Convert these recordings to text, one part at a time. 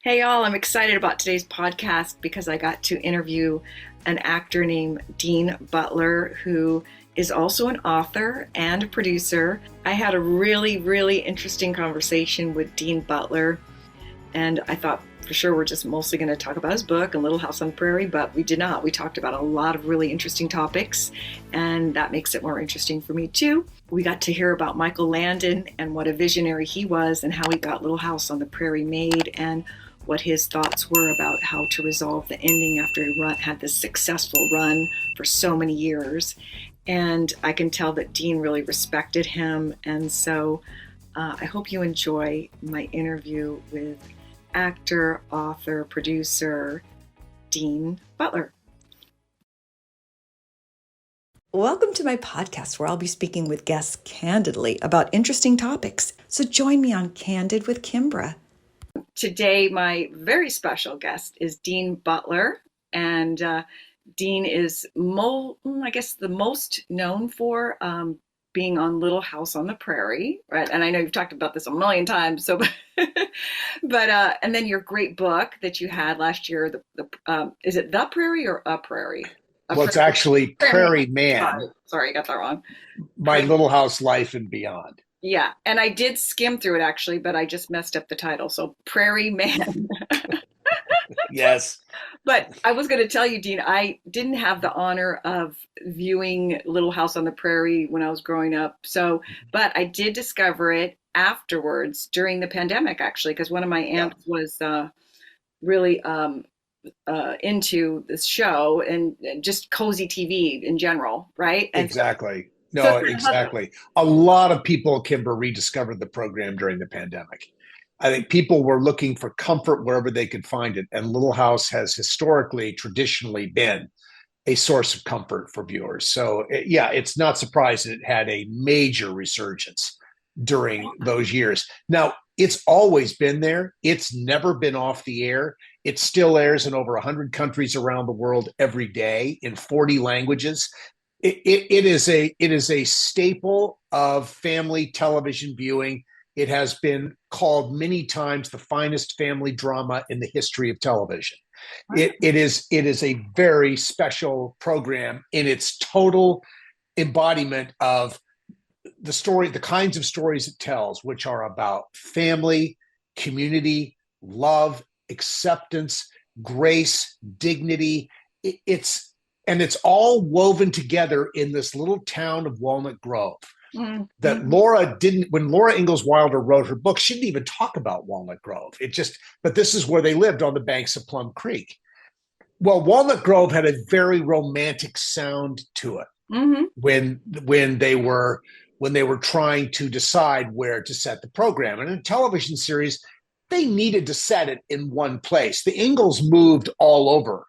Hey, y'all, I'm excited about today's podcast because I got to interview an actor named Dean Butler, who is also an author and a producer. I had a really interesting conversation with Dean Butler, and I thought for sure we're just mostly going to talk about his book and Little House on the Prairie, but we did not. We talked about a lot of really interesting topics, and that makes it more interesting for me too. We got to hear about Michael Landon and what a visionary he was and how he got Little House on the Prairie made, and what his thoughts were about how to resolve the ending after he had this successful run for so many years. And I can tell that Dean really respected him. And so I hope you enjoy my interview with actor, author, producer, Dean Butler. Welcome to my podcast, where I'll be speaking with guests candidly about interesting topics. So join me on Candid with Kimbra. Today, my very special guest is Dean Butler, and Dean is, I guess, the most known for being on Little House on the Prairie, right? And I know you've talked about this a million times. So, but and then your great book that you had last year. Is it The Prairie or A Prairie? It's actually Prairie Man. Sorry, I got that wrong. My Little House Life and Beyond. Yeah, and I did skim through it actually, but I just messed up the title. So Prairie Man. Yes. But I was going to tell you, Dean, I didn't have the honor of viewing Little House on the Prairie when I was growing up. So, but I did discover it afterwards during the pandemic, actually, because one of my aunts was really into this show and just cozy TV in general, right? And exactly. No, exactly. A lot of people, Kimbra, rediscovered the program during the pandemic. I think people were looking for comfort wherever they could find it. And Little House has traditionally been a source of comfort for viewers. So yeah, it's not surprising it had a major resurgence during those years. Now, it's always been there. It's never been off the air. It still airs in over 100 countries around the world every day in 40 languages. It is a staple of family television viewing. It has been called many times the finest family drama in the history of television. It is a very special program in its total embodiment of the kinds of stories it tells, which are about family, community, love, acceptance, grace, dignity. It's all woven together in this little town of Walnut Grove. Mm-hmm. That when Laura Ingalls Wilder wrote her book, she didn't even talk about Walnut Grove. But this is where they lived, on the banks of Plum Creek. Well, Walnut Grove had a very romantic sound to it. Mm-hmm. when they were trying to decide where to set the program. And in a television series, they needed to set it in one place. The Ingalls moved all over,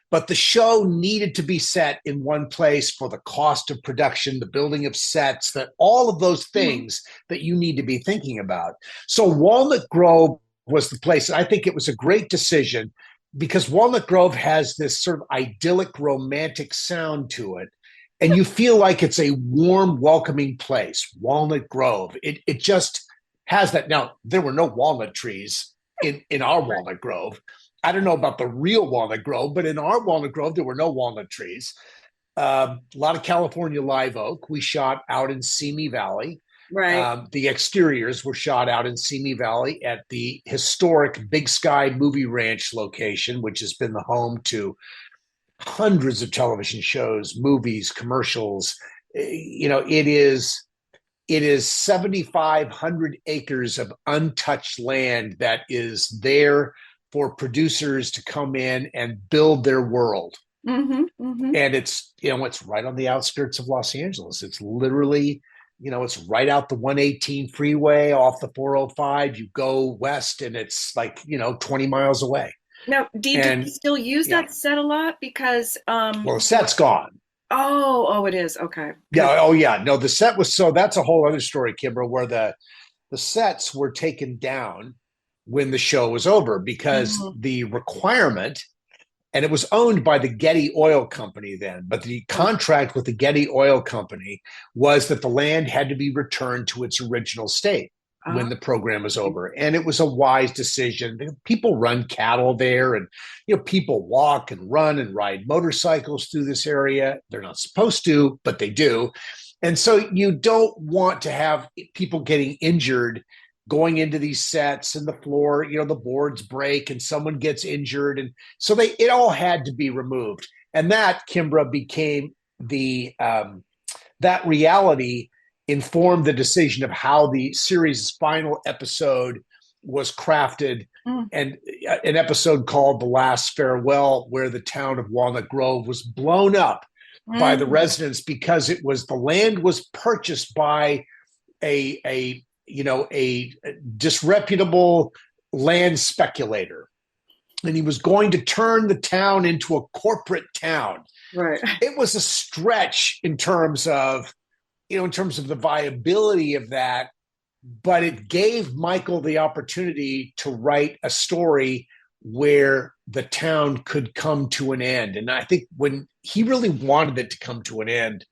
but the show needed to be set in one place for the cost of production, the building of sets, that all of those things that you need to be thinking about. So Walnut Grove was the place. And I think it was a great decision because Walnut Grove has this sort of idyllic, romantic sound to it. And you feel like it's a warm, welcoming place, Walnut Grove. It just has that. Now, there were no walnut trees in our Walnut Grove. I don't know about the real Walnut Grove, but in our Walnut Grove, there were no walnut trees. A lot of California live oak. We shot out in Simi Valley. Right. The exteriors were shot out in Simi Valley at the historic Big Sky Movie Ranch location, which has been the home to hundreds of television shows, movies, commercials. It is 7,500 acres of untouched land that is there for producers to come in and build their world. Mm-hmm, mm-hmm. And it's right on the outskirts of Los Angeles. It's literally, it's right out the 118 freeway off the 405. You go west and it's like, 20 miles away. Now, do you still use that set a lot? Because the set's gone. Oh, it is. Okay. Yeah. Oh, yeah. No, the set was that's a whole other story, Kimbra, where the sets were taken down when the show was over because the requirement, and it was owned by the Getty Oil Company then, but the contract with the Getty Oil Company was that the land had to be returned to its original state. when the program was over. And it was a wise decision. People run cattle there, and people walk and run and ride motorcycles through this area. They're not supposed to, but they do. And so you don't want to have people getting injured going into these sets, and the floor, the boards break and someone gets injured. And so it all had to be removed. And that, Kimbra, became that reality informed the decision of how the series' final episode was crafted. And an episode called The Last Farewell, where the town of Walnut Grove was blown up by the residents because the land was purchased by a disreputable land speculator, and he was going to turn the town into a corporate town. Right. It was a stretch in terms of the viability of that, but it gave Michael the opportunity to write a story where the town could come to an end. And I think when he really wanted it to come to an end,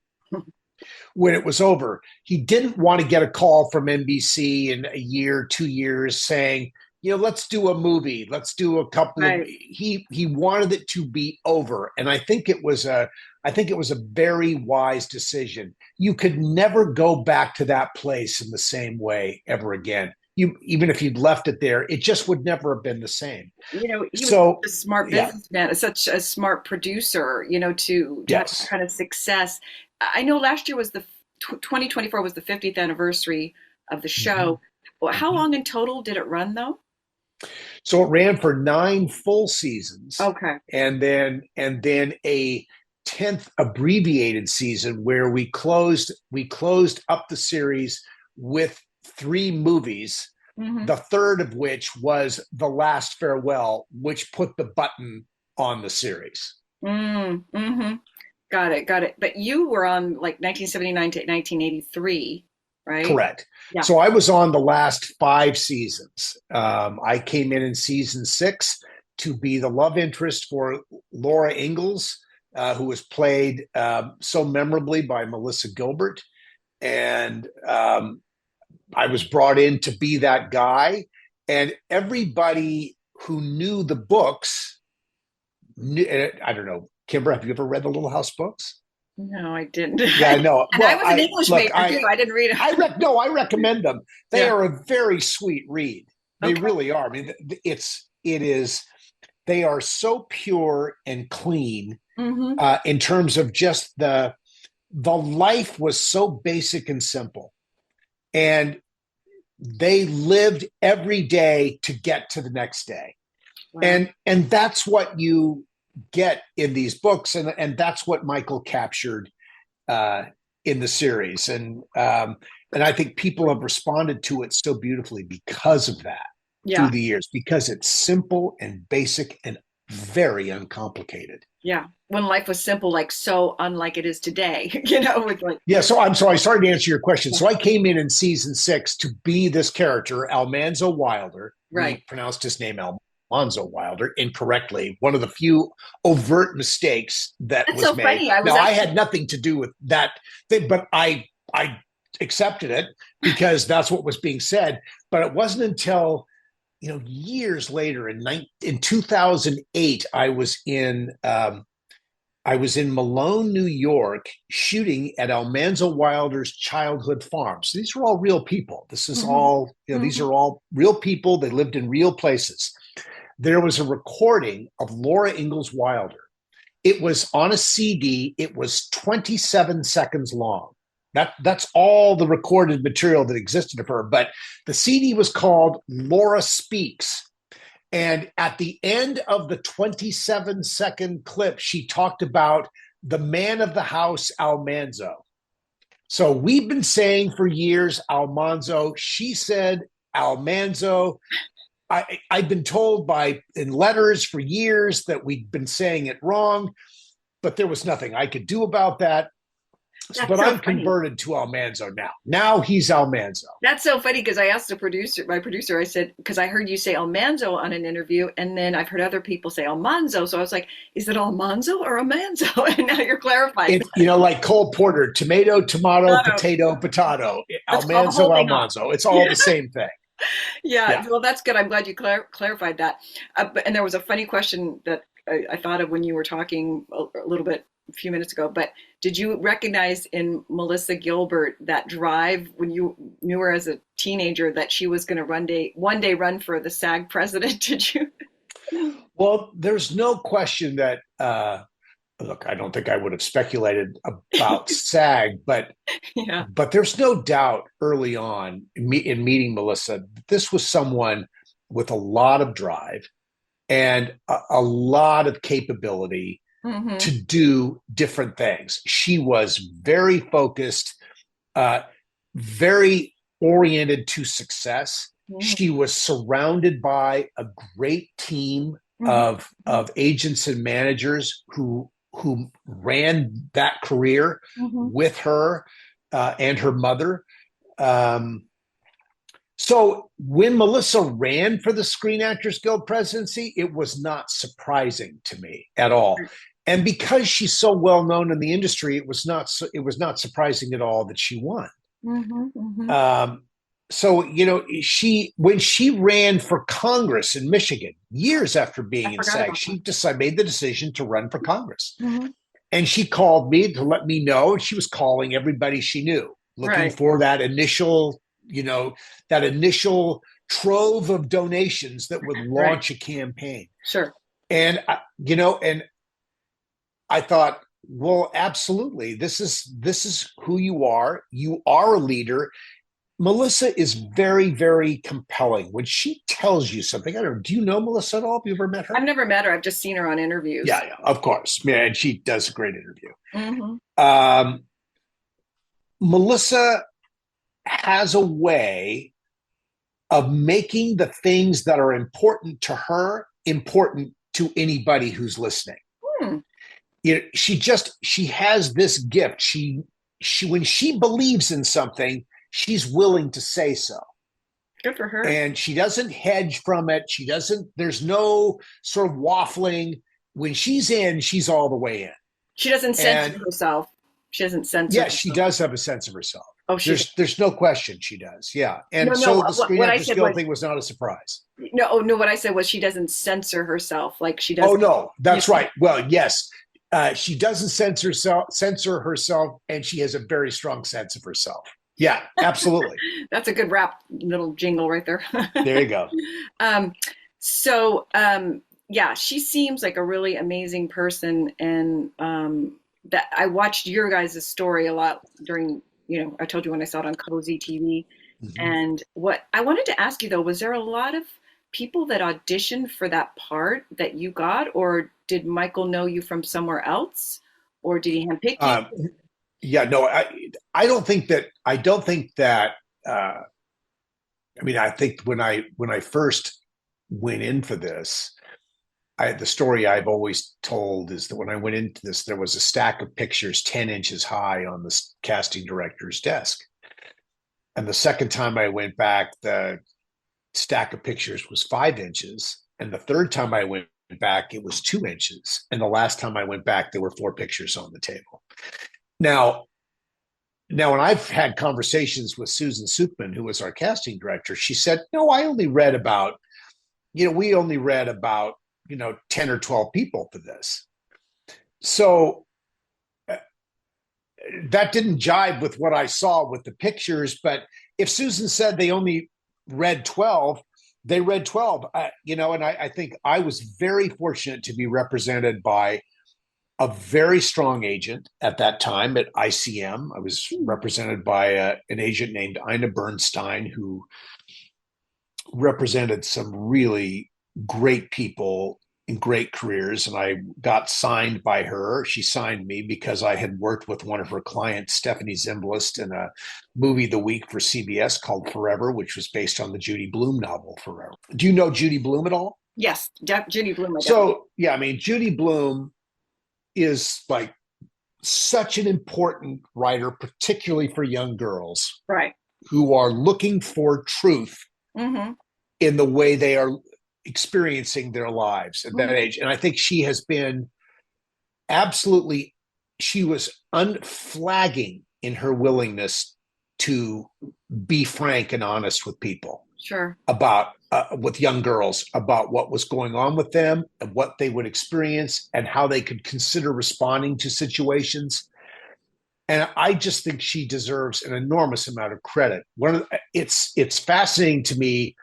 when it was over, he didn't want to get a call from NBC in a year, 2 years saying, let's do a movie. Let's do a couple of, he wanted it to be over. And I think it was a very wise decision. You could never go back to that place in the same way ever again. Even if you'd left it there, it just would never have been the same. He was a smart businessman, such a smart producer, to have that kind of success. I know last year was 2024 was the 50th anniversary of the show. Well, how long in total did it run, though? So it ran for 9 full seasons. Okay. And then a 10th abbreviated season where we closed up the series with 3 movies, the third of which was The Last Farewell, which put the button on the series. Got it. But you were on like 1979 to 1983, right? Correct. Yeah. So I was on the last 5 seasons. I came in season 6 to be the love interest for Laura Ingalls, who was played so memorably by Melissa Gilbert. And I was brought in to be that guy. And everybody who knew the books, I don't know, Kimbra, have you ever read the Little House books? No, I didn't. Yeah, I know. Well, I was an English major too. I didn't read them. I recommend them. They are a very sweet read. They really are. I mean, they are so pure and clean in terms of just the life was so basic and simple. And they lived every day to get to the next day. Wow. And that's what you get in these books, and that's what Michael captured in the series, and I think people have responded to it so beautifully because of that through the years, because it's simple and basic and very uncomplicated. Yeah, when life was simple, like so unlike it is today, with like. Yeah, so I'm sorry, to answer your question. So I came in season 6 to be this character, Almanzo Wilder. Right, we pronounced his name Almanzo Wilder incorrectly. One of the few overt mistakes that was so made. Funny. I had nothing to do with that thing, but I accepted it because that's what was being said. But it wasn't until years later in 2008, I was in Malone, New York, shooting at Almanzo Wilder's childhood farm. So these are all real people. This is all, these are all real people. They lived in real places. There was a recording of Laura Ingalls Wilder. It was on a CD. It was 27 seconds long. That's all the recorded material that existed of her. But the CD was called Laura Speaks. And at the end of the 27-second clip, she talked about the man of the house, Almanzo. So we've been saying for years, Almanzo. She said Almanzo. I've been told in letters for years that we'd been saying it wrong, but there was nothing I could do about that. That's But so I'm funny. converted to Almanzo now. Now he's Almanzo. That's so funny because I asked my producer, I said, because I heard you say Almanzo on an interview, and then I've heard other people say Almanzo. So I was like, is it Almanzo or Almanzo? And now you're clarifying. It's, like Cole Porter, tomato, tomato, Potato. potato, potato, It's called the Almanzo, whole thing off. Almanzo. It's all the same thing. Yeah, Yeah. well, that's good. I'm glad you clarified that. And there was a funny question that I thought of when you were talking a little bit a few minutes ago. But did you recognize in Melissa Gilbert that drive when you knew her as a teenager that she was going to one day run for the SAG president? Did you? Well, there's no question that, look, I don't think I would have speculated about SAG, Yeah. but there's no doubt early on in meeting Melissa, this was someone with a lot of drive and a lot of capability Mm-hmm. to do different things. She was very focused, very oriented to success. Mm-hmm. She was surrounded by a great team of agents and managers who ran that career Mm-hmm. with her and her mother. So when Melissa ran for the Screen Actors Guild presidency, it was not surprising to me at all. And because she's so well known in the industry, it was not surprising at all that she won. Mm-hmm. Mm-hmm. So when she ran for Congress in Michigan years after being in SAG, she made the decision to run for Congress. Mm-hmm. And she called me to let me know. She was calling everybody she knew, looking for that initial trove of donations that would launch a campaign. Sure. And I thought, well, absolutely. This is who you are. You are a leader. Melissa is very, very compelling. When she tells you something, I don't know, do you know Melissa at all? Have you ever met her? I've never met her. I've just seen her on interviews. Yeah, of course. Yeah, and she does a great interview. Mm-hmm. Melissa has a way of making the things that are important to her important to anybody who's listening. She has this gift. She when she believes in something, she's willing to say so. Good for her. And she doesn't hedge from it. There's no sort of waffling. When she's in, she's all the way in. She doesn't censor herself. She doesn't censor herself. She does have a sense of herself. Oh, there's no question she does. Yeah. And the Screen Actors Guild thing was not a surprise. No, what I said was she doesn't censor herself. Like she doesn't. Oh, no, that's right. Well, yes. She doesn't censor herself, and she has a very strong sense of herself. Yeah, absolutely. That's a good rap little jingle right there. There you go. She seems like a really amazing person, and that I watched your guys' story a lot during. I told you when I saw it on Cozy TV. Mm-hmm. And what I wanted to ask you though, was there a lot of people that auditioned for that part that you got, or did Michael know you from somewhere else, or did he handpick you? Yeah, no, I don't think that. I think when I first went in for this, the story I've always told is that when I went into this, there was a stack of pictures 10 inches high on the casting director's desk. And the second time I went back, the stack of pictures was 5 inches. And the third time I went back, it was 2 inches. And the last time I went back, there were 4 pictures on the table. Now, when I've had conversations with Susan Sukman, who was our casting director, she said, no, we only read about 10 or 12 people for this. So that didn't jive with what I saw with the pictures. But if Susan said they only read 12, they read 12, and I think I was very fortunate to be represented by a very strong agent at that time at ICM. I was represented by an agent named Ina Bernstein, who represented some really great people in great careers. And I got signed by her. She signed me because I had worked with one of her clients, Stephanie Zimbalist, in a movie the week for CBS called Forever, which was based on the Judy Blume novel Forever. Do you know Judy Blume at all? Yes, Judy Blume. So, Judy Blume is like such an important writer, particularly for young girls Right. who are looking for truth Mm-hmm. in the way they are experiencing their lives at that Mm-hmm. age. And I think she has been absolutely, she was unflagging in her willingness to be frank and honest with people Sure. about with young girls about what was going on with them and what they would experience and how they could consider responding to situations. And I just think she deserves an enormous amount of credit. It's fascinating to me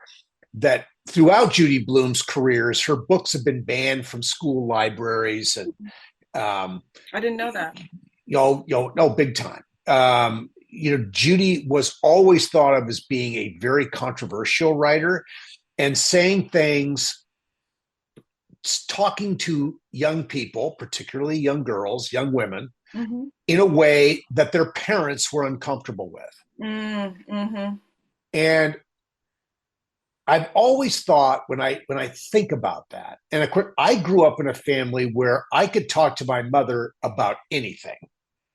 that throughout Judy Blume's careers, her books have been banned from school libraries, and I didn't know that. no, big time. Judy was always thought of as being a very controversial writer and saying things, talking to young people, particularly young girls, young women, Mm-hmm. in a way that their parents were uncomfortable with. Mm-hmm. And I've always thought when I think about that, and of course, I grew up in a family where I could talk to my mother about anything. Oh,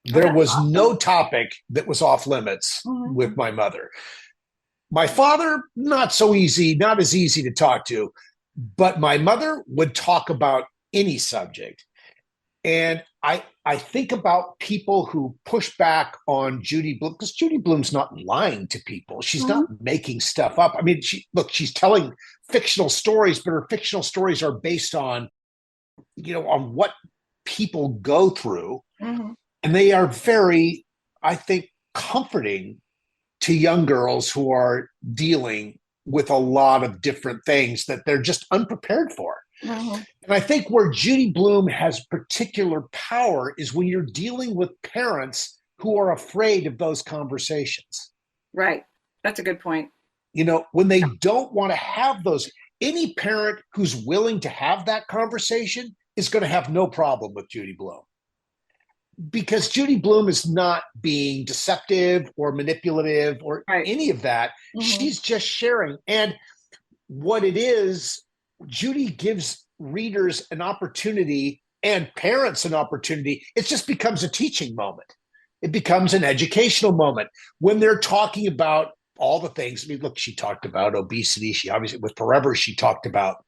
There that's was awesome. no topic that was off limits Mm-hmm. with my mother. My father, not so easy, not as easy to talk to, but my mother would talk about any subject. And I think about people who push back on Judy Blume, because Judy Blume's not lying to people. She's Mm-hmm. not making stuff up. I mean, she's telling fictional stories, but her fictional stories are based on, on what people go through. Mm-hmm. And they are very, I think, comforting to young girls who are dealing with a lot of different things that they're just unprepared for. Mm-hmm. And I think where Judy Blume has particular power is when you're dealing with parents who are afraid of those conversations. Right. That's a good point. When they don't want to have those, any parent who's willing to have that conversation is going to have no problem with Judy Blume. Because Judy Blume is not being deceptive or manipulative or Right. any of that. Mm-hmm. She's just sharing. And what it is, Judy gives readers an opportunity and parents an opportunity. It just becomes a teaching moment. It becomes an educational moment when they're talking about all the things. I mean, look, she talked about obesity. She obviously, with Forever, she talked about,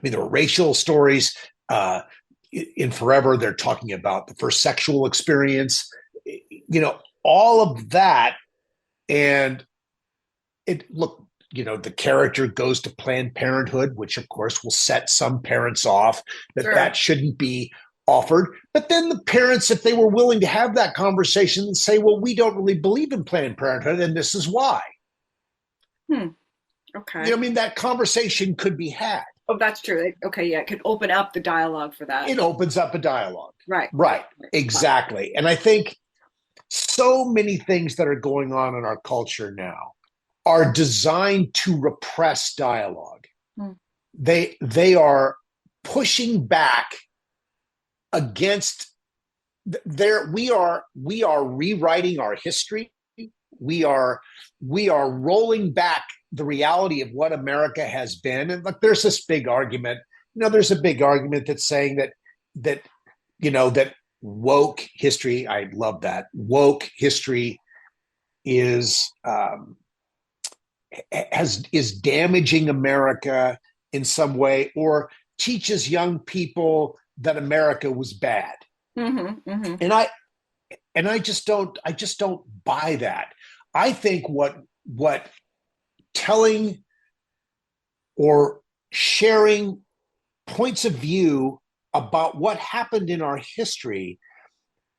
there were racial stories. In Forever, they're talking about the first sexual experience, all of that. And the character goes to Planned Parenthood, which of course will set some parents off that shouldn't be offered. But then the parents, if they were willing to have that conversation, say, well, we don't really believe in Planned Parenthood, and this is why. Okay. That conversation could be had. Oh, that's true. Okay, yeah, it could open up the dialogue for that. It opens up a dialogue. Right. Exactly. And I think so many things that are going on in our culture now are designed to repress dialogue. They are pushing back against we are rewriting our history. We are rolling back the reality of what America has been. And look, there's this big argument. There's a big argument that's saying that woke history, I love that, woke history is damaging America in some way, or teaches young people that America was bad. Mm-hmm, mm-hmm. And I just don't buy that. I think what telling or sharing points of view about what happened in our history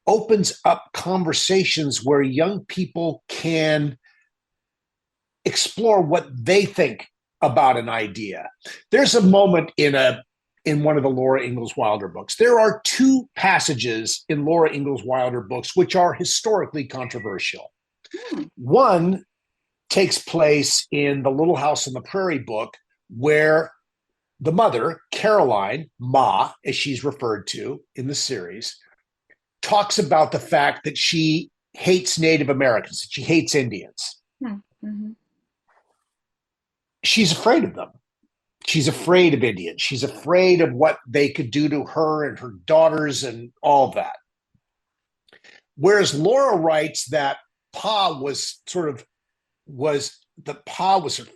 opens up conversations where young people can explore what they think about an idea. There's a moment in one of the Laura Ingalls Wilder books. There are two passages in Laura Ingalls Wilder books which are historically controversial. One takes place in the Little House on the Prairie book, where the mother, Caroline, Ma, as she's referred to in the series, talks about the fact that she hates Native Americans, that she hates Indians. Mm-hmm. She's afraid of them. She's afraid of Indians. She's afraid of what they could do to her and her daughters and all that. Whereas Laura writes that Pa was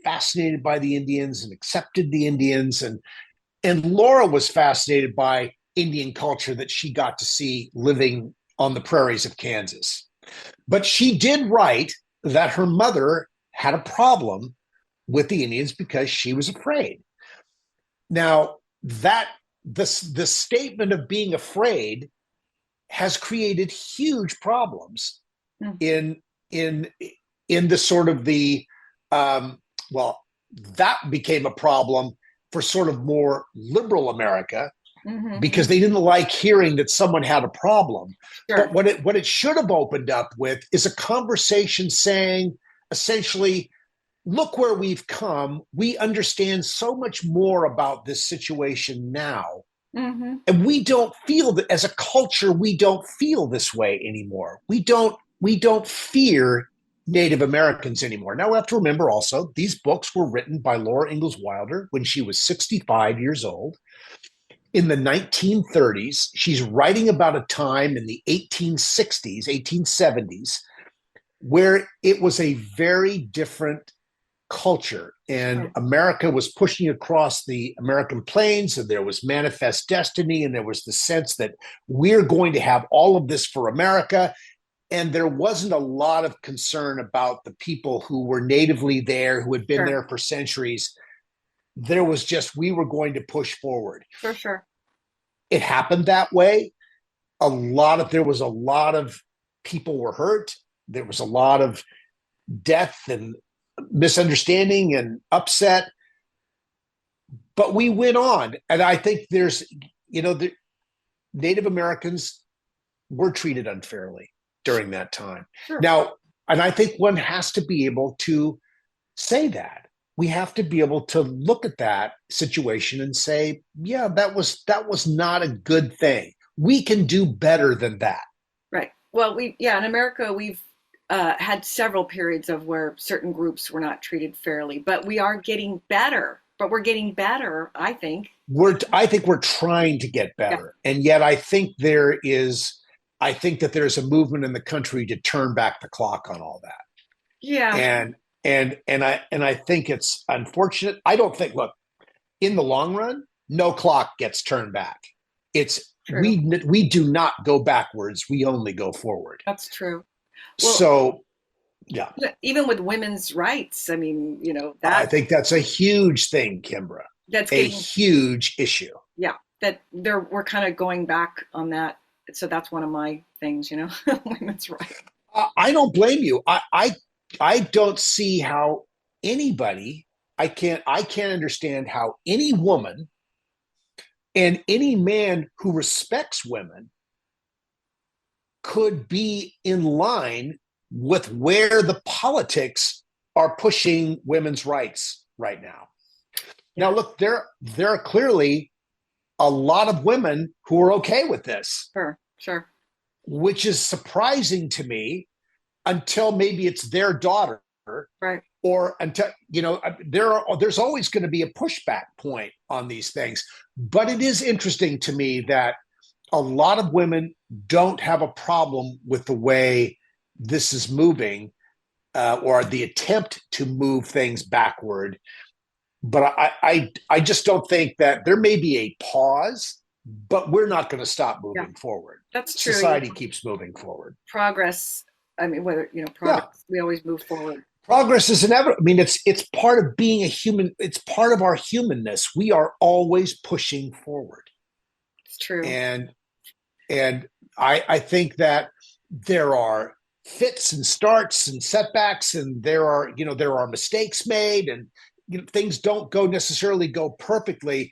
fascinated by the Indians and accepted the Indians, and Laura was fascinated by Indian culture that she got to see living on the prairies of Kansas. But she did write that her mother had a problem with the Indians because she was afraid. Now, that the statement of being afraid has created huge problems in the sort of the that became a problem for sort of more liberal America, because they didn't like hearing that someone had a problem. Sure. But what it should have opened up with is a conversation saying, essentially, look where we've come. We understand so much more about this situation now. And we don't feel that as a culture, we don't feel this way anymore. We don't fear Native Americans anymore. Now we have to remember also, these books were written by Laura Ingalls Wilder when she was 65 years old. In the 1930s, she's writing about a time in the 1860s, 1870s, where it was a very different culture, and America was pushing across the American plains, and there was manifest destiny, and there was the sense that we're going to have all of this for America. And there wasn't a lot of concern about the people who were natively there, who had been there for centuries. There was just, we were going to push forward. For sure. It happened that way. There was a lot of people were hurt. There was a lot of death and misunderstanding and upset, but we went on. And I think there's, the Native Americans were treated unfairly during that time. Sure. Now, and I think one has to be able to say that. We have to be able to look at that situation and say, yeah, that was not a good thing. We can do better than that. Right. Well, in America, we've had several periods of where certain groups were not treated fairly, but we are getting better. But we're getting better, I think. I think we're trying to get better. Yeah. And yet I think that there's a movement in the country to turn back the clock on all that. Yeah. And I think it's unfortunate. I don't think, look, in the long run, no clock gets turned back. It's true. We do not go backwards. We only go forward. That's true. Well, so, yeah. Even with women's rights, I mean, I think that's a huge thing, Kimbra. That's a huge issue. Yeah, we're kind of going back on that. So that's one of my things, women's rights. I don't blame you. I don't see how anybody. I can't understand how any woman and any man who respects women could be in line with where the politics are pushing women's rights right now. Yeah. Now, look, there are clearly a lot of women who are okay with this. Sure. Which is surprising to me until maybe it's their daughter. Right. Or until, there's always going to be a pushback point on these things. But it is interesting to me that a lot of women don't have a problem with the way this is moving, or the attempt to move things backward. But I just don't think that there may be a pause, but we're not going to stop moving forward. That's true. Society keeps moving forward. Progress. I mean, progress, we always move forward. Progress is inevitable. I mean, it's part of being a human. It's part of our humanness. We are always pushing forward. It's true. And I think that there are fits and starts and setbacks, and there are mistakes made, and things don't necessarily go perfectly.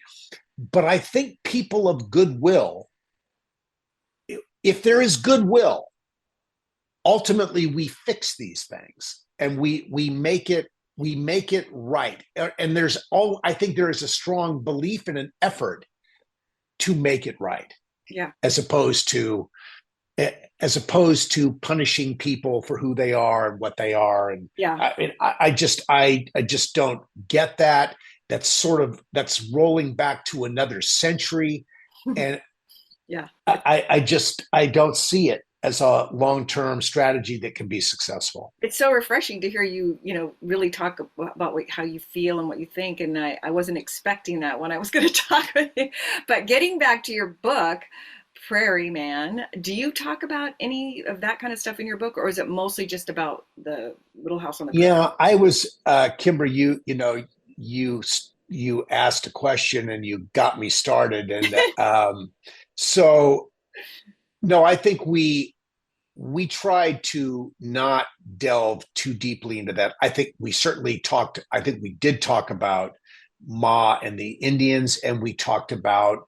But I think people of goodwill, if there is goodwill, ultimately we fix these things and we make it right. And I think there is a strong belief and an effort to make it right. Yeah. As opposed to punishing people for who they are and what they are. And yeah, I just don't get that. That's rolling back to another century. And yeah, I don't see it. as a long-term strategy that can be successful. It's so refreshing to hear you, really talk about how you feel and what you think. And I wasn't expecting that when I was going to talk with you. But getting back to your book, Prairie Man, do you talk about any of that kind of stuff in your book, or is it mostly just about the Little House on the Prairie? Yeah, I was Kimbra, you you asked a question and you got me started. And so no, I think we tried to not delve too deeply into that. I think we did talk about Ma and the Indians, and we talked about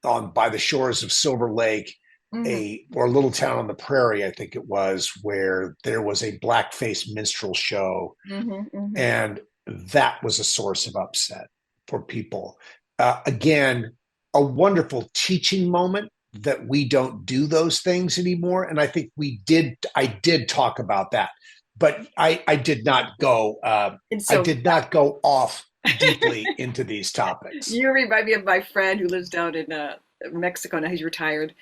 on by the shores of Silver Lake, Hmm. a little town on the prairie, I think it was, where there was a blackface minstrel show, Hmm. Hmm. and that was a source of upset for people. Again, a wonderful teaching moment that we don't do those things anymore, and I think we did. I did talk about that, but I did not go. And I so did not go off deeply into these topics. you remind me of my friend who lives down in Mexico now. He's retired,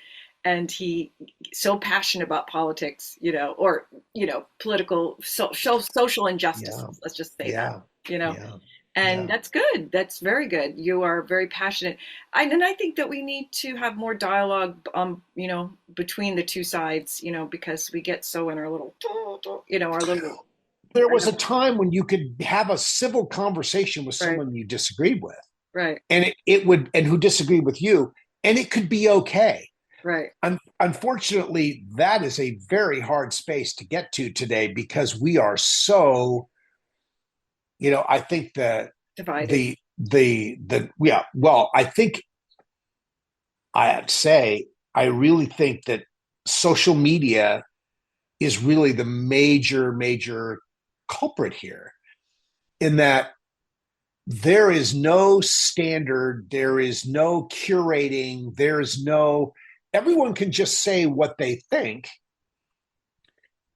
and he so passionate about politics, or political social Yeah, injustices. Let's just say that, yeah, you know, yeah, and yeah. that's good. That's very good. You are very passionate, and I think that we need to have more dialogue, between the two sides, because we get so in our little, our little. There I was a know. time when you could have a civil conversation with Right, someone you disagreed with, right, and it would, and who disagreed with you, and it could be okay. right. Unfortunately, that is a very hard space to get to today because we are so, I think Divided. yeah, well, I think I have to say, I really think that social media is really the major culprit here, in that there is no standard, there is no curating, there's no, everyone can just say what they think.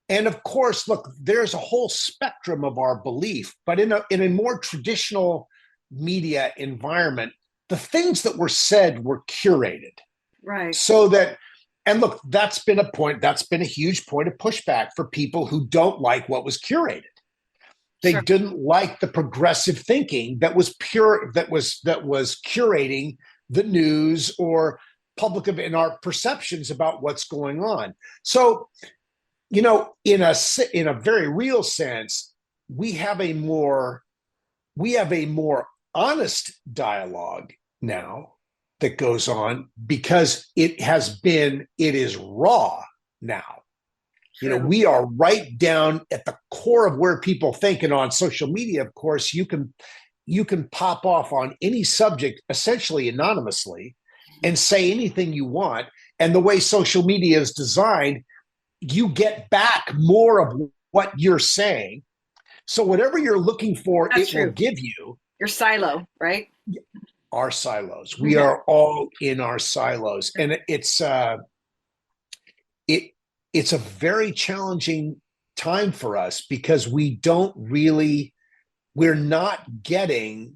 And of course, look, there's a whole spectrum of our belief, but in a more traditional media environment, the things that were said were curated. Right. So that, and look, that's been a huge point of pushback for people who don't like what was curated. They Sure. didn't like the progressive thinking that was curating the news or public in our perceptions about what's going on. So, in a very real sense, we have a more we have a more honest dialogue now that goes on because it is raw now. True. We are right down at the core of where people think. And on social media, of course, you can pop off on any subject essentially anonymously and say anything you want. And the way social media is designed, you get back more of what you're saying. So whatever you're looking for, That's it will true. give you. Your silo, right? Our silos. We Yeah. are all in our silos, and it it's a very challenging time for us because we're not getting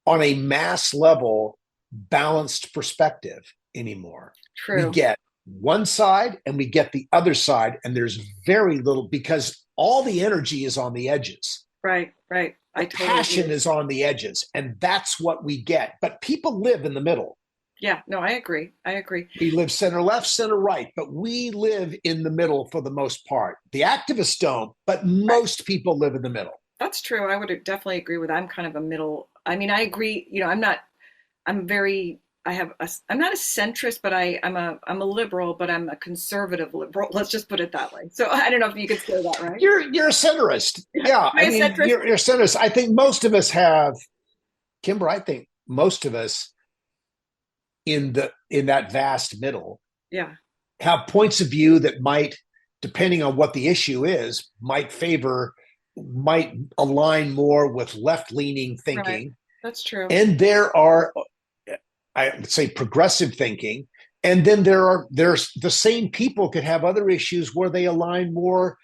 on a mass level balanced perspective anymore. We True. get one side and we get the other side, and there's very little because all the energy is on the edges. Right, right. The I totally passion agree. is on the edges, and that's what we get. But people live in the middle. Yeah, no, I agree. I agree. We live center left, center right, but we live in the middle for the most part. The activists don't, but Right. most people live in the middle. That's true. I would definitely agree with that. I'm kind of a middle. I mean, I agree, I'm not I'm very I'm not a centrist, but I'm a liberal, but I'm a conservative liberal. Let's just put it that way. So I don't know if you could say that, right? You're a centrist. Yeah. Yeah, Am I I a mean, centrist? you're a centrist. I think most of us have, Kimber. I think most of us in that vast middle Yeah. have points of view that might, depending on what the issue is, might align more with left leaning Right. thinking, That's true. and there are, I would say, progressive thinking, and then there's the same people could have other issues where they align more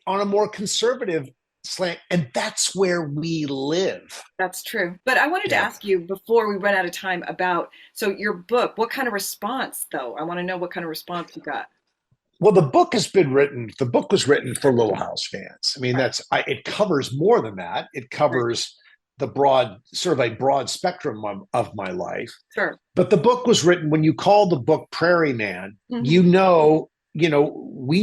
on a more conservative slant, and that's where we live. That's true. But I wanted to Yeah. ask you before we run out of time about, so your book, what kind of response though? I want to know what kind of response you got. Well, the book has been written. The book was written for Little House fans. I mean, Right. it covers more than that. It Right. covers the broad, sort of a broad spectrum of my life. Sure. But the book was written when you call the book Prairie Man, Hmm. we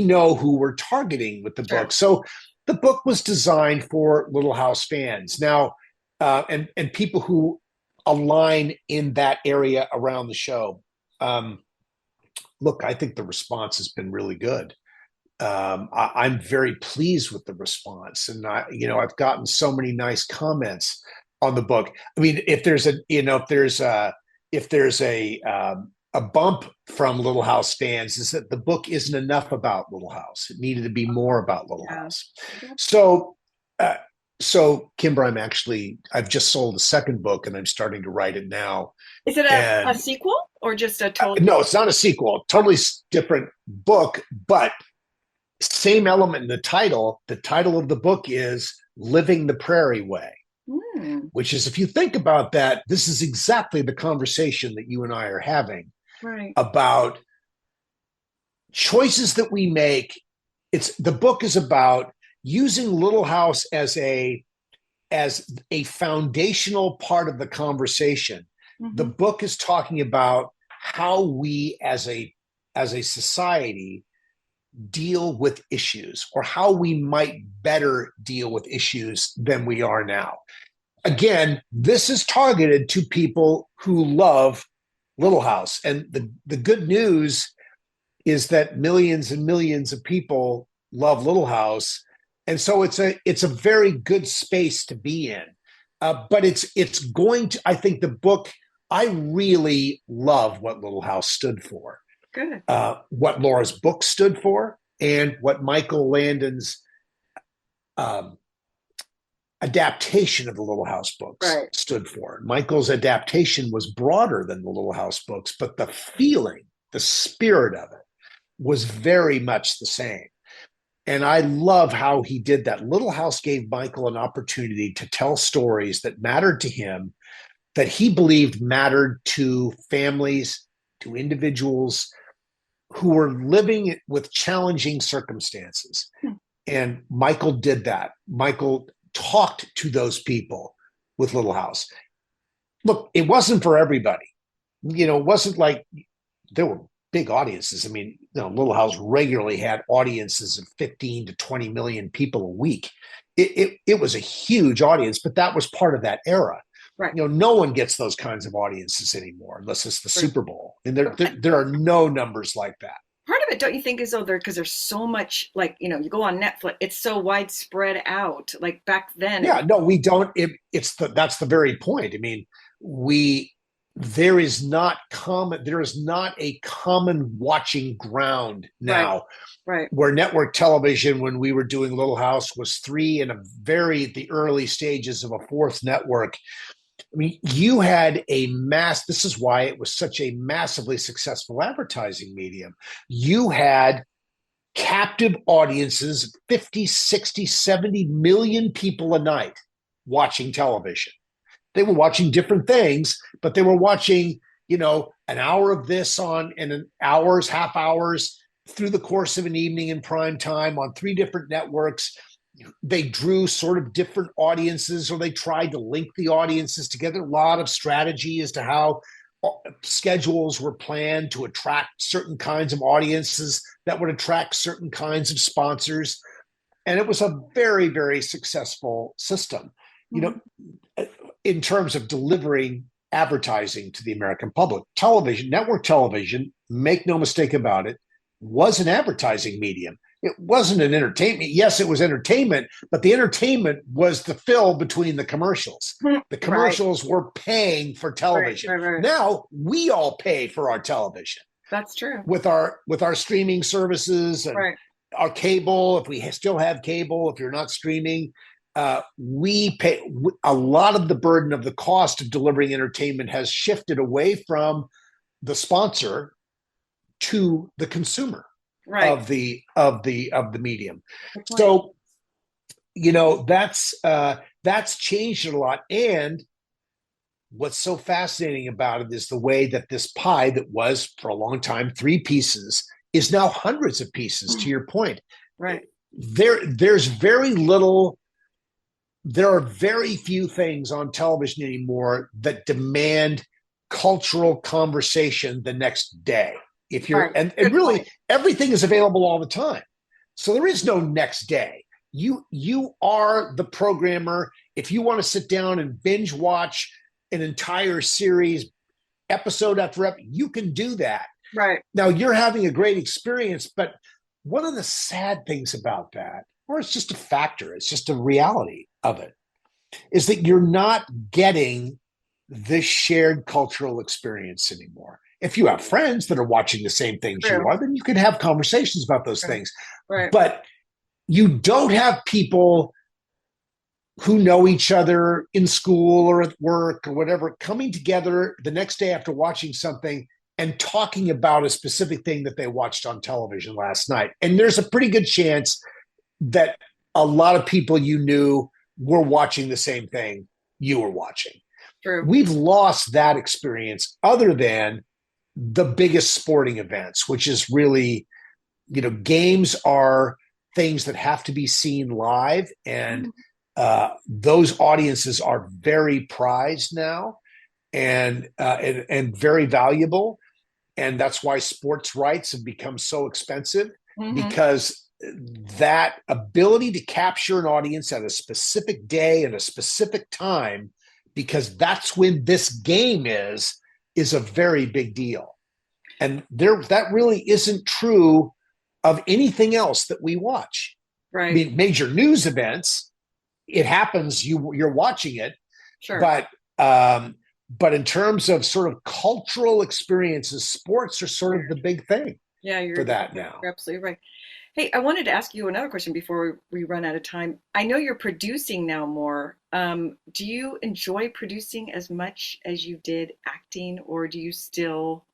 know who we're targeting with the Sure. book. So the book was designed for Little House fans now, and people who align in that area around the show. Um, Look, I think the response has been really good. I'm very pleased with the response, and I've gotten so many nice comments on the book. I mean, if there's a bump from Little House fans, is that the book isn't enough about Little House. It needed to be more about Little Yeah. House. So, uh, Kimbra, I've just sold a second book, and I'm starting to write it now. Is it a And sequel or just a total? no, it's not a sequel. Totally different book, but same element in the title. The title of the book is Living the Prairie Way, which is, if you think about that, this is exactly the conversation that you and I are having Right. about choices that we make. The book is about using Little House as a foundational part of the conversation. The book is talking about how we as a society deal with issues, or how we might better deal with issues than we are now. Again, this is targeted to people who love Little House. And the good news is that millions and millions of people love Little House. And so it's a very good space to be in. But it's going to, I think the book, I really love what Little House stood for. Good. What Laura's book stood for, and what Michael Landon's um, adaptation of the Little House books Right. stood for. Michael's adaptation was broader than the Little House books, but the feeling, the spirit of it was very much the same. And I love how he did that. Little House gave Michael an opportunity to tell stories that mattered to him, that he believed mattered to families, to individuals who were living with challenging circumstances. And Michael did that. Michael talked to those people with Little House. Look, it wasn't for everybody. It wasn't like there were big audiences. I mean, Little House regularly had audiences of 15 to 20 million people a week. It was a huge audience, but that was part of that era. Right. No one gets those kinds of audiences anymore unless it's the Right. Super Bowl. And there are no numbers like that. Part of it, don't you think, is though because there's so much, like, you go on Netflix, it's so widespread out. Like back then. Yeah, no, we don't. That's the very point. I mean, there is not a common watching ground now. Right. Where network television, when we were doing Little House, was three and the early stages of a fourth network. I mean, you had this is why it was such a massively successful advertising medium. You had captive audiences, 50, 60, 70 million people a night watching television. They were watching different things, but they were watching, an hour of this on, and an hours, half hours through the course of an evening in prime time on three different networks. They drew sort of different audiences, or they tried to link the audiences together. A lot of strategy as to how schedules were planned to attract certain kinds of audiences that would attract certain kinds of sponsors. And it was a very, very successful system, in terms of delivering advertising to the American public. Television, network television, make no mistake about it, was an advertising medium. It wasn't an entertainment. Yes, it was entertainment, but the entertainment was the fill between the commercials. The commercials were paying for television. Right. Now we all pay for our television. That's true. With our streaming services and our cable, if we still have cable, if you're not streaming, we pay. A lot of the burden of the cost of delivering entertainment has shifted away from the sponsor to the consumer of the medium. So, that's changed a lot. And what's so fascinating about it is the way that this pie, that was for a long time 3 pieces, is now hundreds of pieces, to your point. Right. There's very little, there are very few things on television anymore that demand cultural conversation the next day. If you're, Right. and really everything is available all the time. So there is no next day. You are the programmer. If you want to sit down and binge watch an entire series, episode after episode, you can do that. Right. Now you're having a great experience, but one of the sad things about that, or it's just a factor, it's just a reality of it, is that you're not getting this shared cultural experience anymore. If you have friends that are watching the same things you are, then you can have conversations about those things. Right. But you don't have people who know each other in school or at work or whatever coming together the next day after watching something and talking about a specific thing that they watched on television last night. And there's a pretty good chance that a lot of people you knew were watching the same thing you were watching. True. We've lost that experience other than the biggest sporting events, which is really, games are things that have to be seen live, and those audiences are very prized now and very valuable. And that's why sports rights have become so expensive, because that ability to capture an audience at a specific day and a specific time, because that's when this game is a very big deal. And that really isn't true of anything else that we watch. Right. I mean, major news events, it happens, you're watching it. Sure. But in terms of sort of cultural experiences, sports are sort of the big thing. For that now. You're absolutely right. Hey, I wanted to ask you another question before we run out of time. I know you're producing now more. Do you enjoy producing as much as you did acting, or do you still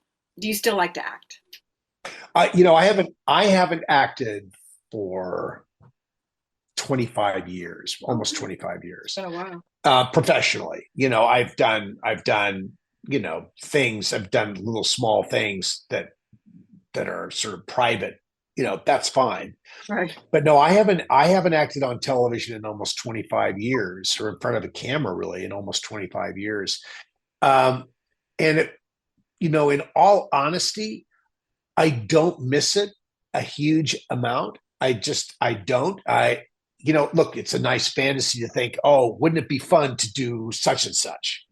like to act? I haven't acted for 25 years, almost 25 years. It's been a while. Professionally, I've done, things. I've done little small things that are sort of private. That's fine. Right. But no, I haven't acted on television in almost 25 years, or in front of a camera really in almost 25 years. And in all honesty, I don't miss it a huge amount. I don't. Look, it's a nice fantasy to think, oh, wouldn't it be fun to do such and such?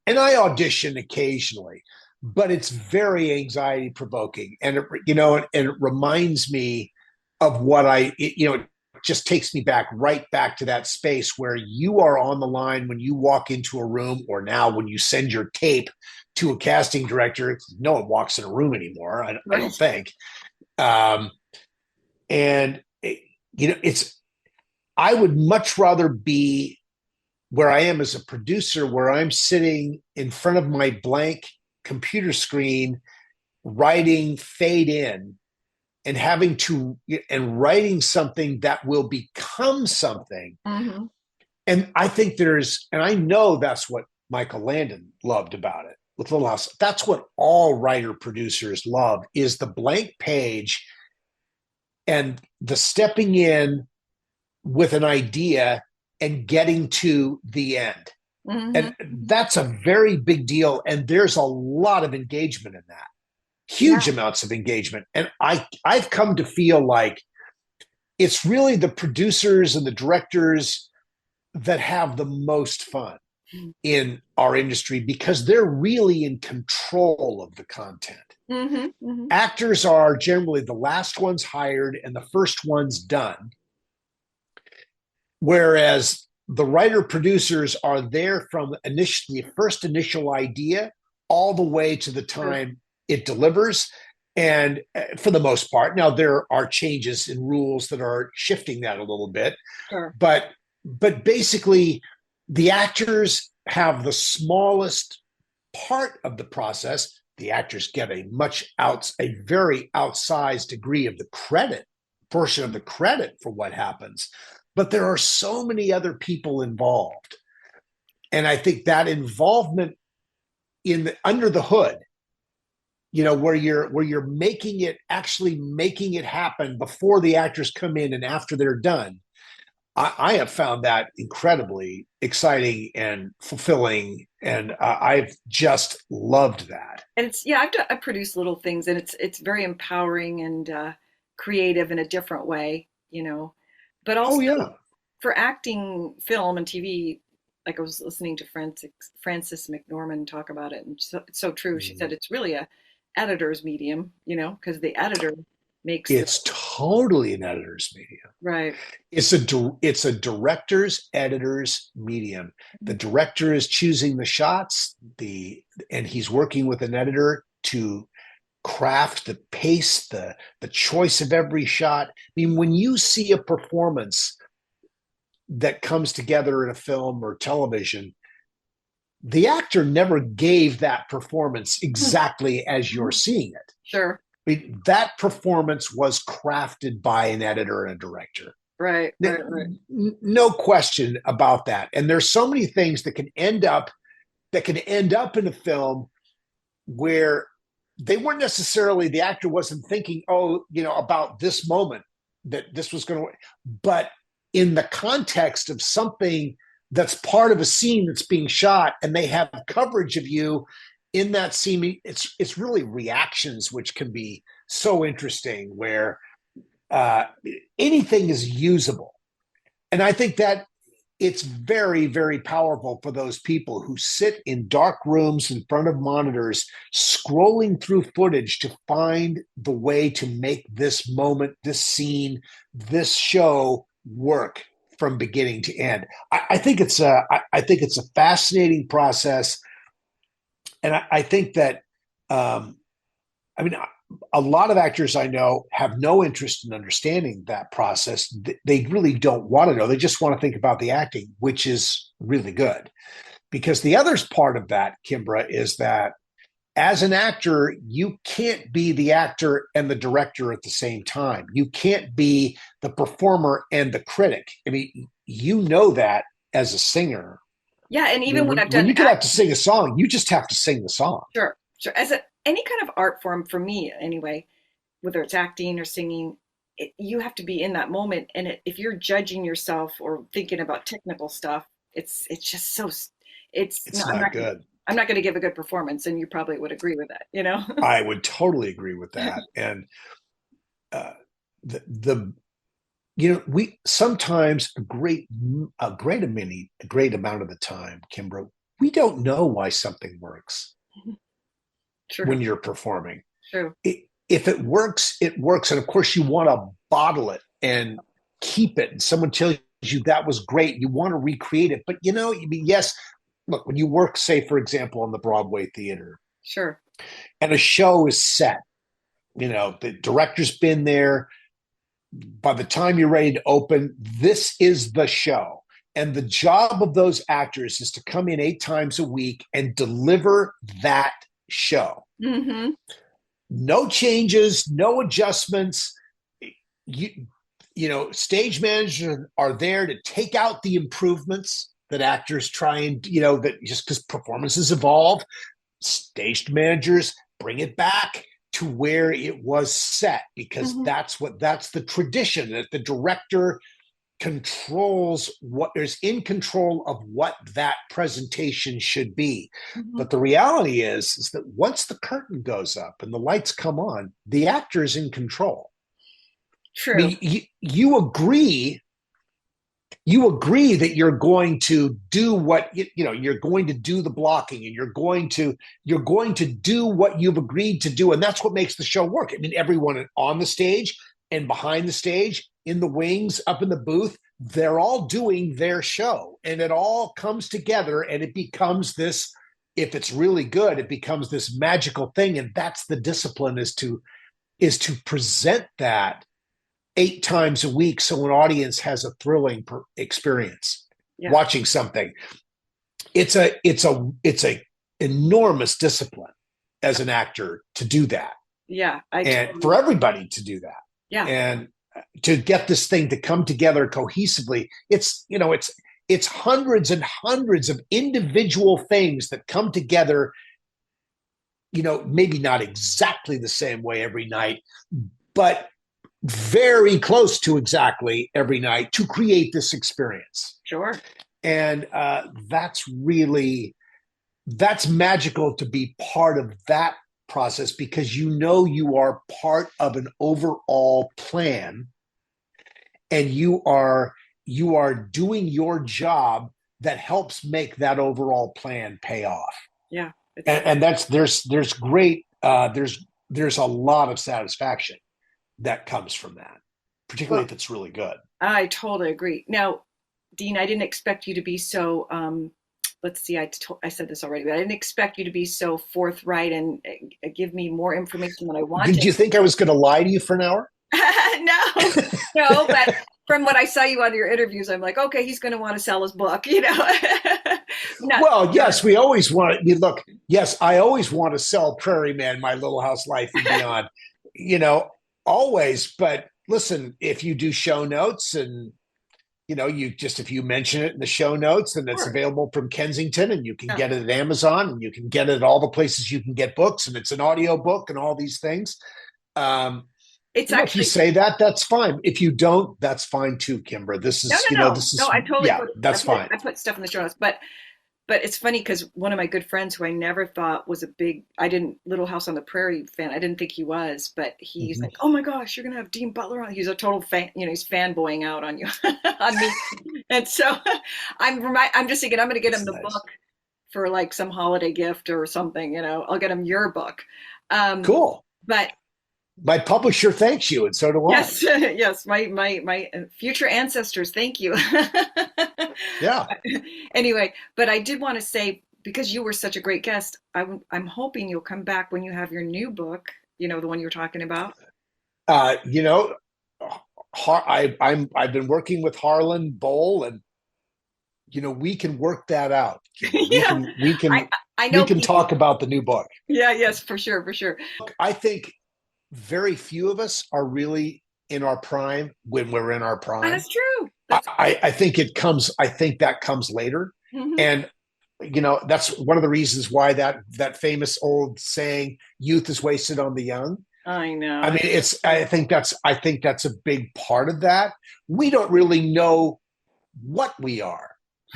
And I audition occasionally, but it's very anxiety provoking. And it reminds me of what it just takes me right back to that space where you are on the line when you walk into a room, or now when you send your tape to a casting director. No one walks in a room anymore, I don't think. I would much rather be where I am as a producer, where I'm sitting in front of my blank computer screen, writing fade in, and writing something that will become something. Mm-hmm. And I think and I know that's what Michael Landon loved about it with Little House. That's what all writer producers love, is the blank page and the stepping in with an idea and getting to the end. Mm-hmm. And that's a very big deal. And there's a lot of engagement in that, huge amounts of engagement. And I've come to feel like it's really the producers and the directors that have the most fun in our industry, because they're really in control of the content. Mm-hmm. Mm-hmm. Actors are generally the last ones hired and the first ones done. Whereas the writer producers are there from the first initial idea all the way to the time it delivers. And for the most part, now there are changes in rules that are shifting that a little bit. Sure. But basically, the actors have the smallest part of the process. The actors get a very outsized degree of the portion of the credit for what happens. But there are so many other people involved. And I think that involvement under the hood where you're actually making it happen before the actors come in and after they're done. I have found that incredibly exciting and fulfilling, and I've just loved that. And I've produced little things, and it's very empowering and creative in a different way, But Oh also yeah. for acting, film, and TV, like I was listening to Frances McNorman talk about it, and it's so true. She said it's really a editor's medium, because the editor makes the It's totally an editor's medium. right. It's a director's editor's medium. The director is choosing the shots, and he's working with an editor to craft the pace, the choice of every shot. I mean, when you see a performance that comes together in a film or television, the actor never gave that performance exactly as you're seeing it. Sure. I mean, that performance was crafted by an editor and a director. Right. No question about that. And there's so many things that can end up in a film where they weren't necessarily, the actor wasn't thinking, about this moment that this was going to, but in the context of something that's part of a scene that's being shot, and they have coverage of you in that scene, it's really reactions which can be so interesting, where anything is usable. And I think that it's very, very powerful for those people who sit in dark rooms in front of monitors, scrolling through footage to find the way to make this moment, this scene, this show work from beginning to end. I think it's a fascinating process, and I think that a lot of actors I know have no interest in understanding that process. They really don't want to know. They just want to think about the acting, which is really good. Because the other part of that, Kimbra, is that as an actor, you can't be the actor and the director at the same time. You can't be the performer and the critic. I mean, you know that as a singer. Yeah, and even when I've done, when you get out to sing a song, you just have to sing the song. Sure. As any kind of art form, for me anyway, whether it's acting or singing, you have to be in that moment. And if you're judging yourself or thinking about technical stuff, it's just so it's not good. I'm not going to give a good performance, and you probably would agree with that, I would totally agree with that. And we sometimes a great amount of the time, Kimbra, we don't know why something works. True. When you're performing. True. If it works, it works. And of course, you want to bottle it and keep it. And someone tells you that was great. You want to recreate it. But, yes, look, when you work, say, for example, on the Broadway theater. Sure. And a show is set, the director's been there. By the time you're ready to open, this is the show. And the job of those actors is to come in 8 times a week and deliver that show. Mm-hmm. No changes, no adjustments. Stage managers are there to take out the improvements that actors try and, that just because performances evolve, stage managers bring it back to where it was set, because that's the tradition, that the director controls what is in control of what that presentation should be. But the reality is that once the curtain goes up and the lights come on, the actor is in control. True. I mean, you agree that you're going to do what you're going to do the blocking, and you're going to do what you've agreed to do, and that's what makes the show work. I mean, everyone on the stage and behind the stage, in the wings, up in the booth, they're all doing their show, and it all comes together, and it becomes this, if it's really good, it becomes this magical thing. And that's the discipline, is to present that 8 times a week, so an audience has a thrilling experience watching something. It's a enormous discipline as an actor to do that. Yeah. And for everybody to do that. Yeah. And to get this thing to come together cohesively, it's hundreds and hundreds of individual things that come together maybe not exactly the same way every night, but very close to exactly every night to create this experience. Sure. And that's magical to be part of that process, because you are part of an overall plan, and you are doing your job that helps make that overall plan pay off. Yeah. And that's there's great there's a lot of satisfaction that comes from that, particularly Well, if it's really good. I totally agree. Now, Dean, I didn't expect you to be so, let's see, I said this already, but I didn't expect you to be so forthright and give me more information than I Did wanted. you think I was going to lie to you for an hour? No, no, but from what I saw you on your interviews, I'm like, okay, he's going to want to sell his book, No, Well, yes, we always want to look. Yes, I always want to sell Prairie Man, My Little House Life and Beyond, you know, always. But listen, if you do show notes and if you mention it in the show notes, then it's sure. available from Kensington, and you can Yeah. get it at Amazon, and you can get it at all the places you can get books, and it's an audio book and all these things. It's If you actually say that, that's fine. If you don't, that's fine too, Kimbra. This no, is, no, no, this no. is, I totally yeah, that's fine. I put stuff in the show notes, but it's funny because one of my good friends who I never thought was a big, I didn't Little House on the Prairie fan. I didn't think he was, but he's Mhm. like, oh my gosh, you're gonna have Dean Butler on. He's a total fan, he's fanboying out on you, on me, and so I'm just thinking I'm gonna get That's him the nice. book for like some holiday gift or something. I'll get him your book. Um, Cool. but My publisher thanks you, and so do I. yes, yes, my future ancestors, thank you. Yeah. Anyway, but I did want to say, because you were such a great guest, I'm hoping you'll come back when you have your new book, the one you were talking about. Uh, you know, I've been working with Harlan Bowl, and we can work that out, Kimber. We Yeah, can we I can I we know can people. talk about the new book. Yeah, yes, for sure, for sure. I think very few of us are really in our prime when we're in our prime. That's true. I, That's I, I think it comes. I think that comes later, hmm and that's one of the reasons why that famous old saying, "Youth is wasted on the young." I I know. mean, it's. I think that's a big part of that. We don't really know what we are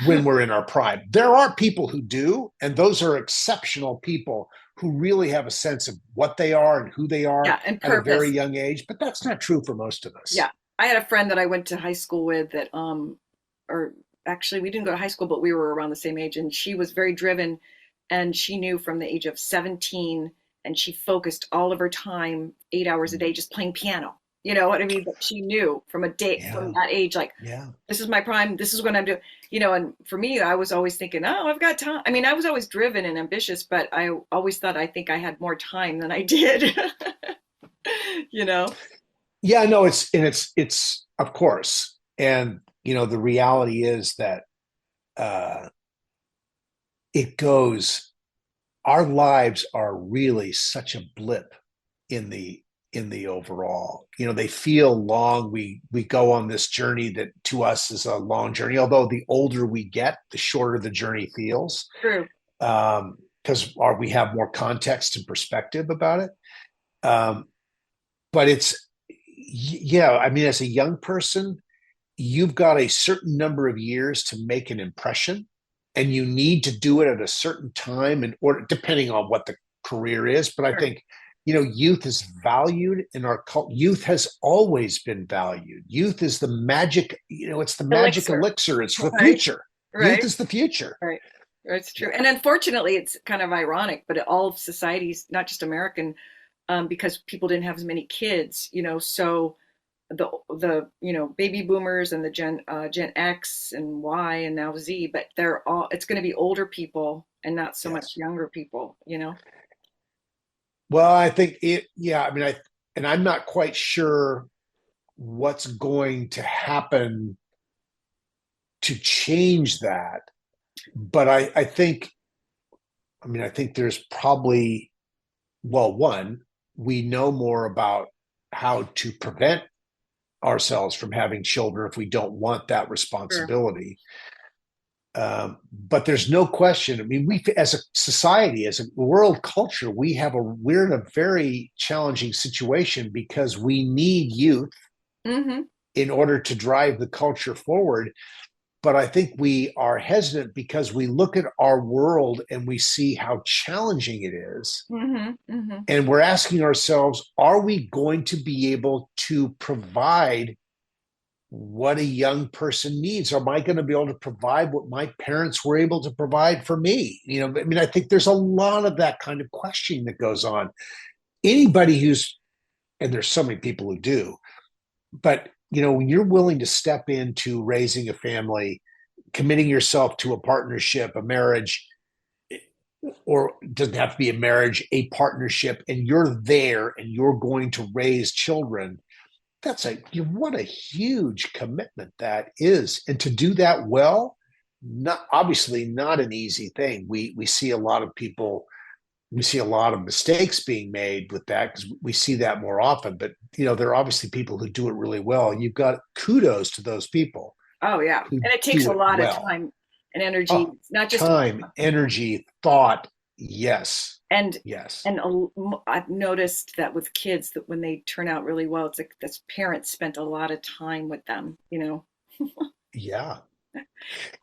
when we're in our prime. There are people who do, and those are exceptional people who really have a sense of what they are and who they are Yeah, and at a very purpose. young age. But that's not true for most of Yeah, us. I had a friend that I went to high school with that, or actually we didn't go to high school, but we were around the same age, and she was very driven, and she knew from the age of 17, and she focused all of her time, 8 hours a day, just playing piano. You know what I mean? But she knew from a day from Yeah, that age, like yeah. this is my prime, this is what I'm doing. And for me, I was always thinking, oh, I've got time. I mean, I was always driven and ambitious, but I always thought I think I had more time than I did. you know? Yeah, no, it's of course. And the reality is that uh it goes our lives are really such a blip in the overall. They feel long. We go on this journey that to us is a long journey, although the older we get, the shorter the journey feels. True. Because we have more context and perspective about it. But yeah, I mean, as a young person, you've got a certain number of years to make an impression, and you need to do it at a certain time in order, depending on what the career is. But I Sure. think youth is valued in our culture. Youth has always been valued. Youth is the magic. It's the magic Elixir. elixir. It's the Right. future. Youth Right. is the future. Right. That's true. Yeah. And unfortunately, it's kind of ironic, but all of societies, not just American, because people didn't have as many kids, so the baby boomers and the Gen X and Y and now Z, but it's going to be older people and not so much Yes. younger people. Well, I think it. Yeah. I mean, I'm not quite sure what's going to happen to change that, but I think. I mean, I think there's probably, well, one, we know more about how to prevent ourselves from having children if we don't want that Sure. responsibility. But there's no question. I mean, we as a society, as a world culture, we're in a very challenging situation because we need youth Mm-hmm. in order to drive the culture forward. But I think we are hesitant because we look at our world and we see how challenging it is. Mm-hmm. Mm-hmm. And we're asking ourselves, are we going to be able to provide what a young person needs? Am I going to be able to provide what my parents were able to provide for me? I mean, I think there's a lot of that kind of questioning that goes on. Anybody and there's so many people who do, but when you're willing to step into raising a family, committing yourself to a partnership, a marriage, or it doesn't have to be a marriage, a partnership, and you're there and you're going to raise children, what a huge commitment that is. And to do that well, obviously not an easy thing. We see a lot of people, we see a lot of mistakes being made with that because we see that more often. But there are obviously people who do it really well, and you've got kudos to those people. Oh yeah, Who and it takes do a it lot of well. time and energy. Oh, It's not just time, energy, thought. Yes. and Yes. and I've noticed that with kids that when they turn out really well, it's like this parents spent a lot of time with them. Yeah.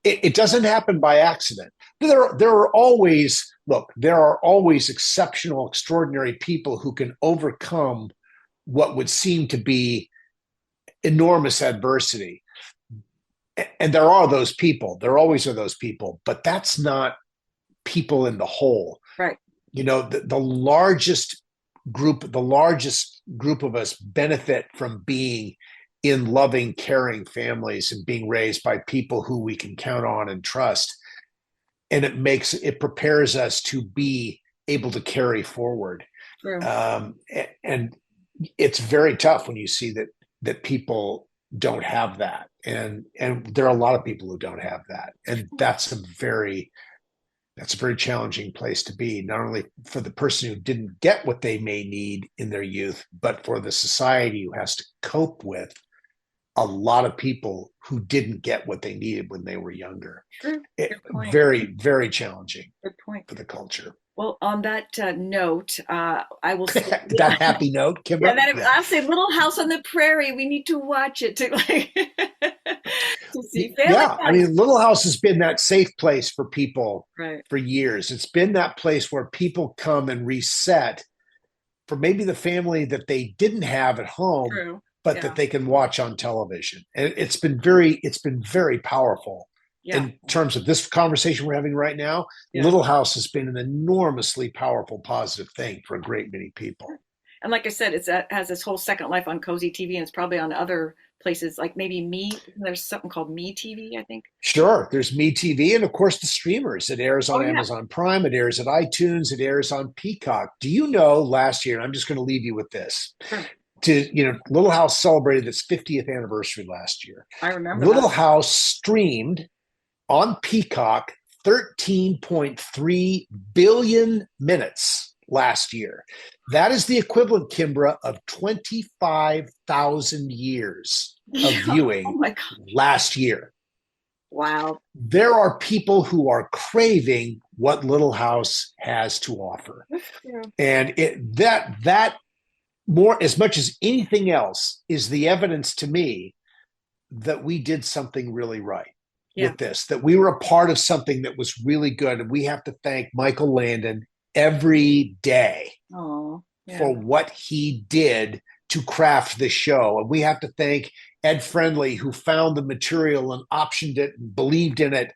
It doesn't happen by accident. There are always exceptional, extraordinary people who can overcome what would seem to be enormous adversity. And there are those people. There always are those people, but that's not people in the whole. Right. The largest group of us benefit from being in loving, caring families and being raised by people who we can count on and trust. And it prepares us to be able to carry forward. True. And it's very tough when you see that people don't have that. And there are a lot of people who don't have that. And that's a very challenging place to be, not only for the person who didn't get what they may need in their youth, but for the society who has to cope with a lot of people who didn't get what they needed when they were younger. True. Very, very challenging. Good point. For the culture. Well, on that note, I will say that happy note, Kimbra. I'll say Little House on the Prairie. We need to watch it to see family. Yeah, I mean, Little House has been that safe place for people for years. It's been that place where people come and reset for maybe the family that they didn't have at home, but that they can watch on television. And it's been very powerful. In terms of this conversation we're having right now, Little House has been an enormously powerful, positive thing for a great many people. And like I said, it has this whole second life on Cozy TV, and it's probably on other places, like maybe Me. There's something called Me TV, I think. Sure. There's Me TV, and of course the streamers. It airs on Amazon Prime. It airs at iTunes. It airs on Peacock. Do you know last year, and I'm just going to leave you with this, Little House celebrated its 50th anniversary last year. I remember Little House streamed on Peacock 13.3 billion minutes last year. That is the equivalent, Kimbra, of 25,000 years of viewing last year. Wow. There are people who are craving what Little House has to offer. And that more, as much as anything else, is the evidence to me that we did something really right. With this, that we were a part of something that was really good. And we have to thank Michael Landon every day for what he did to craft the show. And we have to thank Ed Friendly, who found the material and optioned it and believed in it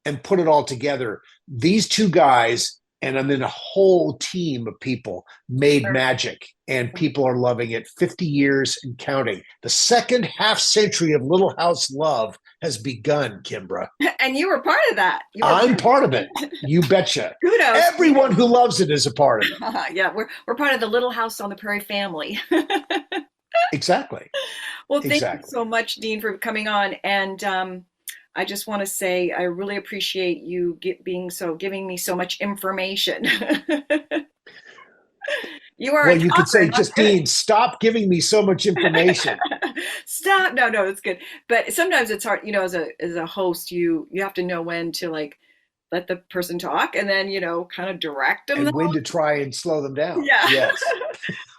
and put it all together. These two guys, and I mean a whole team of people, made magic, and people are loving it. 50 years and counting. The second half century of Little House love has begun, Kimbra. And you were part of that. I'm part of it. You betcha. Kudos. Everyone who loves it is a part of it. Yeah, we're part of the Little House on the Prairie family. Exactly. Well, thank you so much, Dean, for coming on. And I just want to say I really appreciate you giving me so much information. You are. Well, you could say, just Dean, stop giving me so much information. Stop. No, no, it's good. But sometimes it's hard, as a host, you have to know when to like let the person talk and then, kind of direct them. And when to try and slow them down. Yeah. Yes.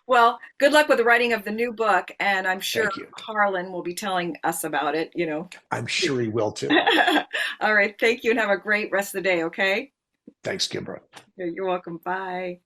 Well, good luck with the writing of the new book, and I'm sure Thank you. Harlan will be telling us about it, I'm sure he will too. All right, thank you, and have a great rest of the day, okay? Thanks, Kimbra. You're welcome. Bye.